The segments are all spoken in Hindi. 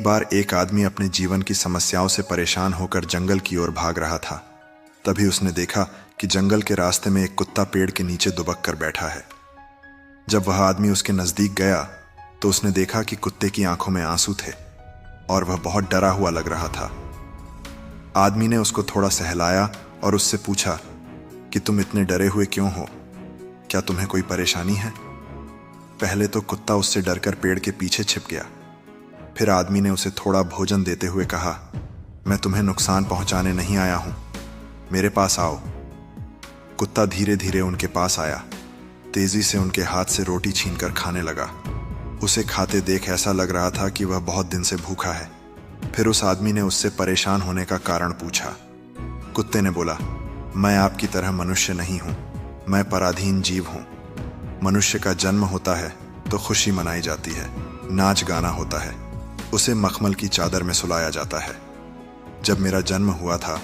बार एक आदमी अपने जीवन की समस्याओं से परेशान होकर जंगल की ओर भाग रहा था। तभी उसने देखा कि जंगल के रास्ते में एक कुत्ता पेड़ के नीचे दुबक कर बैठा है। जब वह आदमी उसके नजदीक गया तो उसने देखा कि कुत्ते की आंखों में आंसू थे और वह बहुत डरा हुआ लग रहा था। आदमी ने उसको थोड़ा सहलाया और उससे पूछा कि तुम इतने डरे हुए क्यों हो? क्या तुम्हें कोई परेशानी है? पहले तो कुत्ता उससे डरकर पेड़ के पीछे छिप गया। फिर आदमी ने उसे थोड़ा भोजन देते हुए कहा, मैं तुम्हें नुकसान पहुंचाने नहीं आया हूं, मेरे पास आओ। कुत्ता धीरे धीरे उनके पास आया, तेजी से उनके हाथ से रोटी छीनकर खाने लगा। उसे खाते देख ऐसा लग रहा था कि वह बहुत दिन से भूखा है। फिर उस आदमी ने उससे परेशान होने का कारण पूछा। कुत्ते ने बोला, मैं आपकी तरह मनुष्य नहीं हूं, मैं पराधीन जीव हूं। मनुष्य का जन्म होता है तो खुशी मनाई जाती है, नाच गाना होता है, उसे मखमल की चादर में सुलाया जाता है। जब मेरा जन्म हुआ था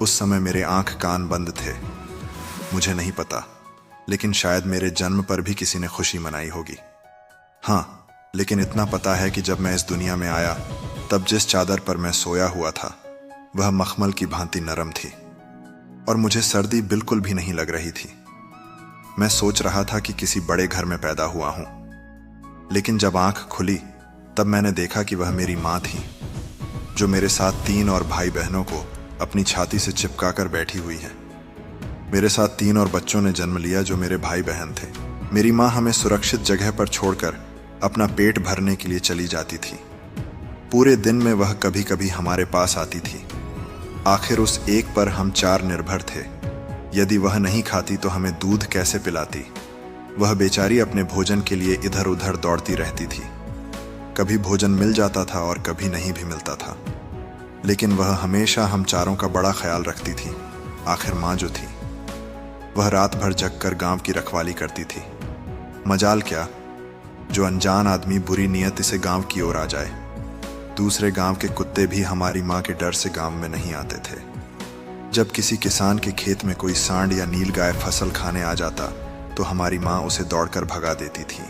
उस समय मेरे आंख कान बंद थे। मुझे नहीं पता, लेकिन शायद मेरे जन्म पर भी किसी ने खुशी मनाई होगी। हाँ, लेकिन इतना पता है कि जब मैं इस दुनिया में आया तब जिस चादर पर मैं सोया हुआ था वह मखमल की भांति नरम थी और मुझे सर्दी बिल्कुल भी नहीं लग रही थी। मैं सोच रहा था कि किसी बड़े घर में पैदा हुआ हूं, लेकिन जब आंख खुली तब मैंने देखा कि वह मेरी मां थी, जो मेरे साथ 3 और भाई बहनों को अपनी छाती से चिपका कर बैठी हुई है। मेरे साथ 3 और बच्चों ने जन्म लिया जो मेरे भाई बहन थे। मेरी मां हमें सुरक्षित जगह पर छोड़कर अपना पेट भरने के लिए चली जाती थी। पूरे दिन में वह कभी कभी हमारे पास आती थी। आखिर उस एक पर हम 4 निर्भर थे। यदि वह नहीं खाती तो हमें दूध कैसे पिलाती? वह बेचारी अपने भोजन के लिए इधर उधर दौड़ती रहती थी। कभी भोजन मिल जाता था और कभी नहीं भी मिलता था, लेकिन वह हमेशा हम चारों का बड़ा ख्याल रखती थी। आखिर माँ जो थी, वह रात भर जगकर गांव की रखवाली करती थी। मजाल क्या, जो अनजान आदमी बुरी नियति से गांव की ओर आ जाए। दूसरे गांव के कुत्ते भी हमारी माँ के डर से गांव में नहीं आते थे। जब किसी किसान के खेत में कोई सांड या नीलगाय फसल खाने आ जाता तो हमारी माँ उसे दौड़कर भगा देती थी।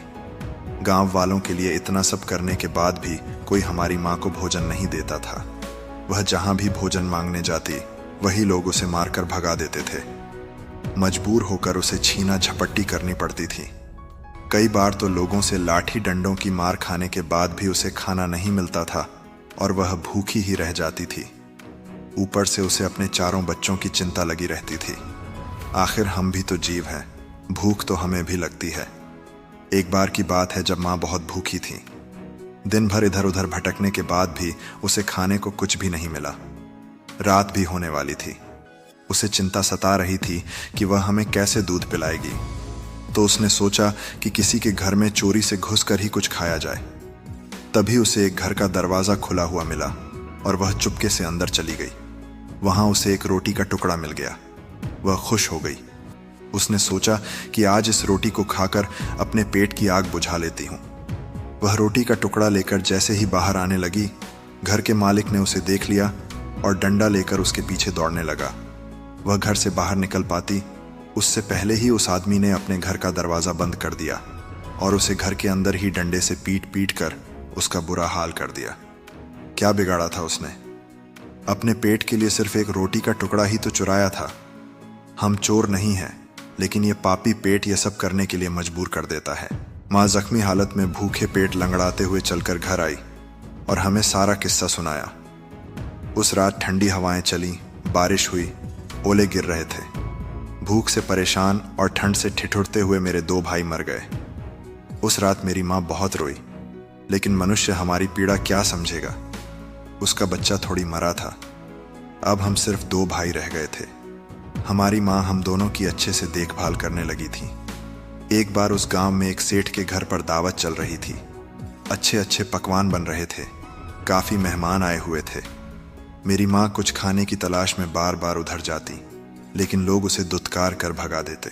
गांव वालों के लिए इतना सब करने के बाद भी कोई हमारी माँ को भोजन नहीं देता था। वह जहां भी भोजन मांगने जाती वही लोग उसे मारकर भगा देते थे। मजबूर होकर उसे छीना झपट्टी करनी पड़ती थी। कई बार तो लोगों से लाठी डंडों की मार खाने के बाद भी उसे खाना नहीं मिलता था और वह भूखी ही रह जाती थी। ऊपर से उसे अपने 4 बच्चों की चिंता लगी रहती थी। आखिर हम भी तो जीव हैं, भूख तो हमें भी लगती है। एक बार की बात है जब माँ बहुत भूखी थी। दिन भर इधर उधर भटकने के बाद भी उसे खाने को कुछ भी नहीं मिला। रात भी होने वाली थी। उसे चिंता सता रही थी कि वह हमें कैसे दूध पिलाएगी। तो उसने सोचा कि किसी के घर में चोरी से घुसकर ही कुछ खाया जाए। तभी उसे एक घर का दरवाजा खुला हुआ मिला और वह चुपके से अंदर चली गई। वहां उसे एक रोटी का टुकड़ा मिल गया। वह खुश हो गई। उसने सोचा कि आज इस रोटी को खाकर अपने पेट की आग बुझा लेती हूं। वह रोटी का टुकड़ा लेकर जैसे ही बाहर आने लगी, घर के मालिक ने उसे देख लिया और डंडा लेकर उसके पीछे दौड़ने लगा। वह घर से बाहर निकल पाती उससे पहले ही उस आदमी ने अपने घर का दरवाजा बंद कर दिया और उसे घर के अंदर ही डंडे से पीट पीट कर उसका बुरा हाल कर दिया। क्या बिगाड़ा था उसने? अपने पेट के लिए सिर्फ एक रोटी का टुकड़ा ही तो चुराया था। हम चोर नहीं हैं, लेकिन ये पापी पेट ये सब करने के लिए मजबूर कर देता है। माँ जख्मी हालत में भूखे पेट लंगड़ाते हुए चलकर घर आई और हमें सारा किस्सा सुनाया। उस रात ठंडी हवाएं चली, बारिश हुई, ओले गिर रहे थे। भूख से परेशान और ठंड से ठिठुरते हुए मेरे 2 भाई मर गए। उस रात मेरी माँ बहुत रोई, लेकिन मनुष्य हमारी पीड़ा क्या समझेगा। उसका बच्चा थोड़ी मरा था। अब हम सिर्फ 2 भाई रह गए थे। हमारी माँ हम दोनों की अच्छे से देखभाल करने लगी थी। एक बार उस गांव में एक सेठ के घर पर दावत चल रही थी। अच्छे अच्छे पकवान बन रहे थे। काफी मेहमान आए हुए थे। मेरी माँ कुछ खाने की तलाश में बार बार उधर जाती, लेकिन लोग उसे दुत्कार कर भगा देते।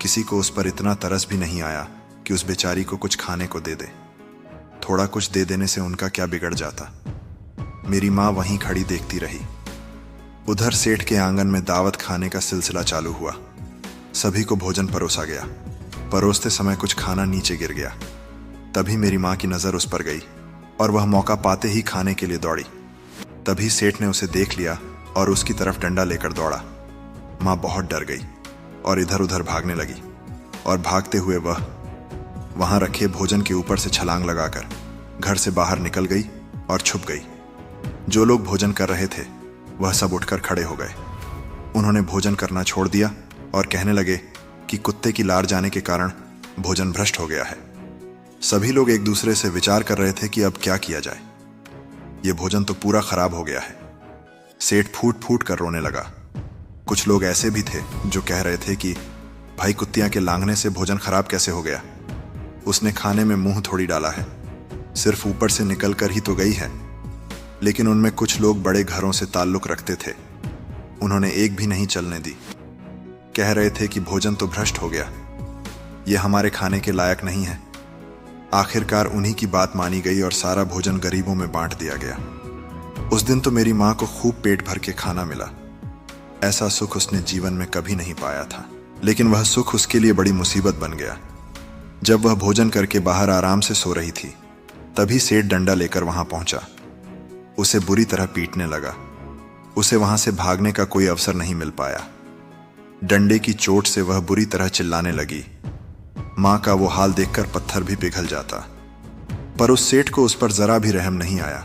किसी को उस पर इतना तरस भी नहीं आया कि उस बेचारी को कुछ खाने को दे दे। थोड़ा कुछ दे देने से उनका क्या बिगड़ जाता। मेरी माँ वहीं खड़ी देखती रही। उधर सेठ के आंगन में दावत खाने का सिलसिला चालू हुआ। सभी को भोजन परोसा गया। परोसते समय कुछ खाना नीचे गिर गया। तभी मेरी माँ की नज़र उस पर गई और वह मौका पाते ही खाने के लिए दौड़ी। तभी सेठ ने उसे देख लिया और उसकी तरफ डंडा लेकर दौड़ा। माँ बहुत डर गई और इधर उधर भागने लगी और भागते हुए वह वहां रखे भोजन के ऊपर से छलांग लगाकर घर से बाहर निकल गई और छुप गई। जो लोग भोजन कर रहे थे वह सब उठकर खड़े हो गए। उन्होंने भोजन करना छोड़ दिया और कहने लगे कि कुत्ते की लार जाने के कारण भोजन भ्रष्ट हो गया है। सभी लोग एक दूसरे से विचार कर रहे थे कि अब क्या किया जाए। यह भोजन तो पूरा खराब हो गया है। सेठ फूट फूट कर रोने लगा। कुछ लोग ऐसे भी थे जो कह रहे थे कि भाई कुत्तियां के लांघने से भोजन खराब कैसे हो गया, उसने खाने में मुंह थोड़ी डाला है, सिर्फ ऊपर से निकल कर ही तो गई है। लेकिन उनमें कुछ लोग बड़े घरों से ताल्लुक रखते थे, उन्होंने एक भी नहीं चलने दी। कह रहे थे कि भोजन तो भ्रष्ट हो गया, यह हमारे खाने के लायक नहीं है। आखिरकार उन्हीं की बात मानी गई और सारा भोजन गरीबों में बांट दिया गया। उस दिन तो मेरी माँ को खूब पेट भर के खाना मिला। ऐसा सुख उसने जीवन में कभी नहीं पाया था, लेकिन वह सुख उसके लिए बड़ी मुसीबत बन गया। जब वह भोजन करके बाहर आराम से सो रही थी, तभी सेठ डंडा लेकर वहां पहुंचा। उसे बुरी तरह पीटने लगा। उसे वहां से भागने का कोई अवसर नहीं मिल पाया। डंडे की चोट से वह बुरी तरह चिल्लाने लगी। मां का वो हाल देखकर पत्थर भी पिघल जाता, पर उस सेठ को उस पर जरा भी रहम नहीं आया।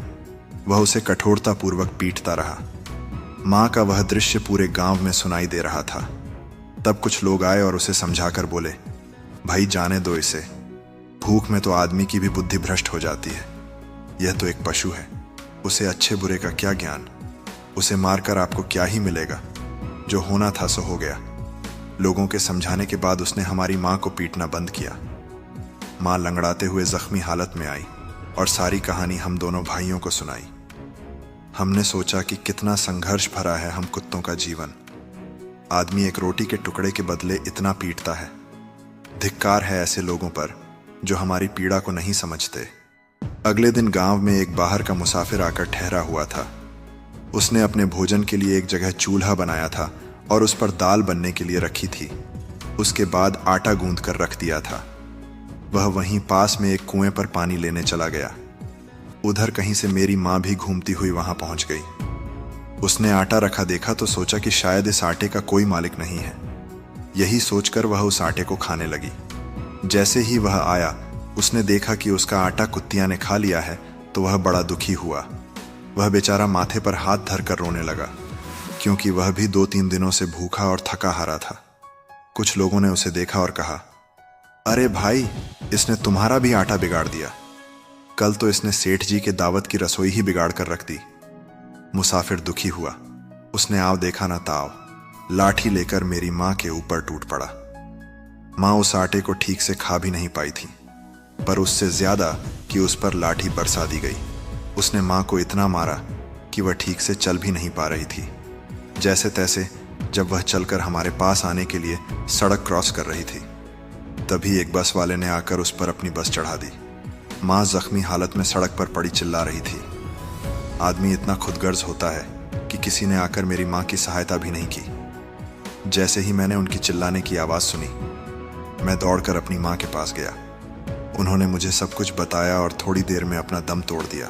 वह उसे कठोरतापूर्वक पीटता रहा। मां का वह दृश्य पूरे गांव में सुनाई दे रहा था। तब कुछ लोग आए और उसे समझाकर बोले, भाई जाने दो इसे, भूख में तो आदमी की भी बुद्धि भ्रष्ट हो जाती है। यह तो एक पशु है, उसे अच्छे बुरे का क्या ज्ञान, उसे मारकर आपको क्या ही मिलेगा, जो होना था सो हो गया। लोगों के समझाने के बाद उसने हमारी माँ को पीटना बंद किया। माँ लंगड़ाते हुए जख्मी हालत में आई और सारी कहानी हम दोनों भाइयों को सुनाई। हमने सोचा कि कितना संघर्ष भरा है हम कुत्तों का जीवन। आदमी एक रोटी के टुकड़े के बदले इतना पीटता है। धिक्कार है ऐसे लोगों पर जो हमारी पीड़ा को नहीं समझते। अगले दिन गांव में एक बाहर का मुसाफिर आकर ठहरा हुआ था। उसने अपने भोजन के लिए एक जगह चूल्हा बनाया था और उस पर दाल बनने के लिए रखी थी। उसके बाद आटा गूंथ कर रख दिया था। वह वहीं पास में एक कुएं पर पानी लेने चला गया। उधर कहीं से मेरी माँ भी घूमती हुई वहां पहुंच गई। उसने आटा रखा देखा तो सोचा कि शायद इस आटे का कोई मालिक नहीं है। यही सोचकर वह उस आटे को खाने लगी। जैसे ही वह आया, उसने देखा कि उसका आटा कुत्तियां ने खा लिया है तो वह बड़ा दुखी हुआ। वह बेचारा माथे पर हाथ धरकर रोने लगा, क्योंकि वह भी 2-3 दिनों से भूखा और थका हारा था। कुछ लोगों ने उसे देखा और कहा, अरे भाई, इसने तुम्हारा भी आटा बिगाड़ दिया। कल तो इसने सेठ जी के दावत की रसोई ही बिगाड़ कर रख दी। मुसाफिर दुखी हुआ। उसने आव देखा ना ताव, लाठी लेकर मेरी माँ के ऊपर टूट पड़ा। माँ उस आटे को ठीक से खा भी नहीं पाई थी, पर उससे ज्यादा कि उस पर लाठी बरसा दी गई। उसने माँ को इतना मारा कि वह ठीक से चल भी नहीं पा रही थी। जैसे तैसे जब वह चलकर हमारे पास आने के लिए सड़क क्रॉस कर रही थी, तभी एक बस वाले ने आकर उस पर अपनी बस चढ़ा दी। माँ जख्मी हालत में सड़क पर पड़ी चिल्ला रही थी। आदमी इतना खुदगर्ज होता है कि किसी ने आकर मेरी माँ की सहायता भी नहीं की। जैसे ही मैंने उनकी चिल्लाने की आवाज़ सुनी, मैं दौड़कर अपनी माँ के पास गया। उन्होंने मुझे सब कुछ बताया और थोड़ी देर में अपना दम तोड़ दिया।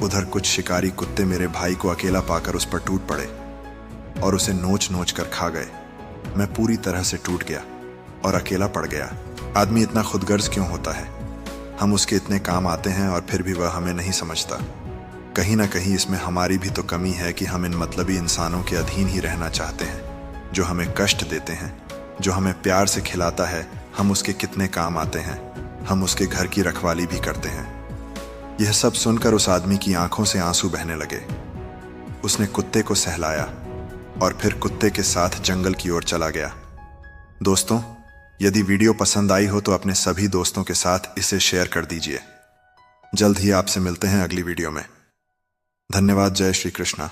उधर कुछ शिकारी कुत्ते मेरे भाई को अकेला पाकर उस पर टूट पड़े और उसे नोच नोच कर खा गए। मैं पूरी तरह से टूट गया और अकेला पड़ गया। आदमी इतना खुदगर्ज क्यों होता है? हम उसके इतने काम आते हैं और फिर भी वह हमें नहीं समझता। कहीं ना कहीं इसमें हमारी भी तो कमी है कि हम इन मतलबी इंसानों के अधीन ही रहना चाहते हैं, जो हमें कष्ट देते हैं। जो हमें प्यार से खिलाता है, हम उसके कितने काम आते हैं। हम उसके घर की रखवाली भी करते हैं। यह सब सुनकर उस आदमी की आंखों से आंसू बहने लगे। उसने कुत्ते को सहलाया और फिर कुत्ते के साथ जंगल की ओर चला गया। दोस्तों, यदि वीडियो पसंद आई हो तो अपने सभी दोस्तों के साथ इसे शेयर कर दीजिए। जल्द ही आपसे मिलते हैं अगली वीडियो में। धन्यवाद। जय श्री कृष्णा।